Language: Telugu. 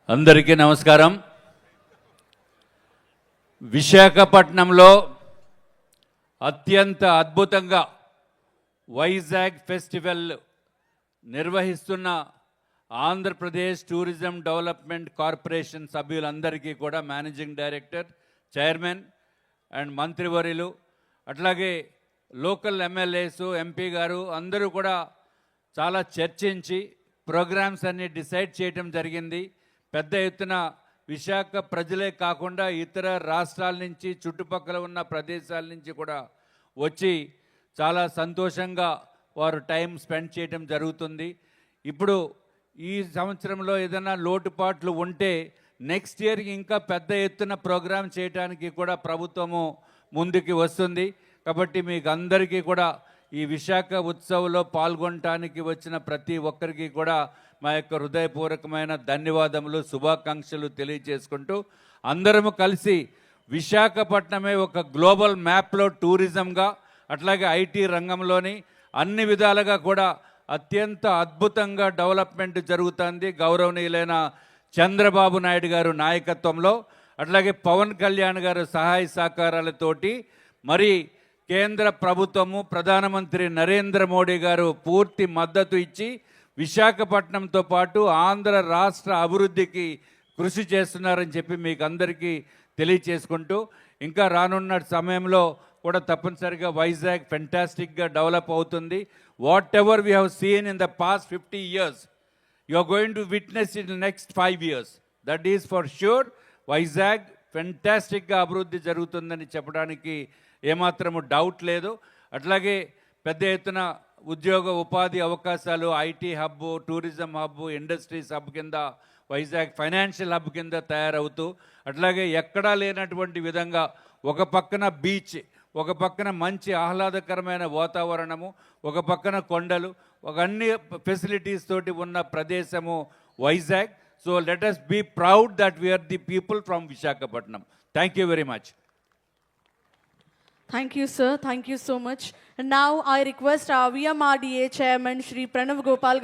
అందరికీ నమస్కారం. విశాఖపట్నంలో అత్యంత అద్భుతంగా వైజాగ్ ఫెస్టివల్ నిర్వహిస్తున్న ఆంధ్రప్రదేశ్ టూరిజం డెవలప్మెంట్ కార్పొరేషన్ సభ్యులందరికీ కూడా మేనేజింగ్ డైరెక్టర్, చైర్మన్ అండ్ మంత్రివర్యులు, అట్లాగే లోకల్ ఎమ్మెల్యేసు, ఎంపీ గారు అందరూ కూడా చాలా చర్చించి ప్రోగ్రామ్స్ అన్ని డిసైడ్ చేయడం జరిగింది. పెద్ద ఎత్తున విశాఖ ప్రజలే కాకుండా ఇతర రాష్ట్రాల నుంచి, చుట్టుపక్కల ఉన్న ప్రదేశాల నుంచి కూడా వచ్చి చాలా సంతోషంగా వారు టైం స్పెండ్ చేయడం జరుగుతుంది. ఇప్పుడు ఈ సంవత్సరంలో ఏదైనా లోటుపాట్లు ఉంటే నెక్స్ట్ ఇయర్ ఇంకా పెద్ద ఎత్తున ప్రోగ్రాం చేయడానికి కూడా ప్రభుత్వము ముందుకు వస్తుంది. కాబట్టి మీకు అందరికీ కూడా ఈ విశాఖ ఉత్సవంలో పాల్గొనడానికి వచ్చిన ప్రతి ఒక్కరికి కూడా మా యొక్క హృదయపూర్వకమైన ధన్యవాదములు, శుభాకాంక్షలు తెలియజేసుకుంటూ అందరము కలిసి విశాఖపట్నమే ఒక గ్లోబల్ మ్యాప్లో టూరిజంగా, అట్లాగే ఐటీ రంగంలోని అన్ని విధాలుగా కూడా అత్యంత అద్భుతంగా డెవలప్మెంట్ జరుగుతుంది గౌరవనీయులైన చంద్రబాబు నాయుడు గారు నాయకత్వంలో. అట్లాగే పవన్ కళ్యాణ్ గారు సహాయ సహకారాలతోటి మరి కేంద్ర ప్రభుత్వము, ప్రధానమంత్రి నరేంద్ర మోడీ గారు పూర్తి మద్దతు ఇచ్చి విశాఖపట్నంతో పాటు ఆంధ్ర రాష్ట్ర అభివృద్ధికి కృషి చేస్తున్నారని చెప్పి మీకు అందరికీ తెలియచేసుకుంటూ, ఇంకా రానున్న సమయంలో కూడా తప్పనిసరిగా వైజాగ్ ఫెంటాస్టిక్గా డెవలప్ అవుతుంది. Whatever we have seen in the past 50 years, you are going to witness in next 5 years. That is for sure. Vizag ఫెంటాస్టిక్గా అభివృద్ధి జరుగుతుందని చెప్పడానికి ఏమాత్రము డౌట్ లేదు. అట్లాగే పెద్ద ఎత్తున ఉద్యోగ ఉపాధి అవకాశాలు, IT hub, tourism hub, industries hub కింద వైజాగ్ ఫైనాన్షియల్ హబ్ కింద తయారవుతూ, అట్లాగే ఎక్కడా లేనటువంటి విధంగా ఒక పక్కన బీచ్, ఒక పక్కన మంచి ఆహ్లాదకరమైన వాతావరణము, ఒక పక్కన కొండలు, ఒక అన్ని ఫెసిలిటీస్ తోటి ఉన్న ప్రదేశము Vizag. So let us be proud that we are the people from Visakhapatnam. Thank you very much. Thank you, sir. Thank you so much. And now I request our VMRDA Chairman, Shri Pranav Gopal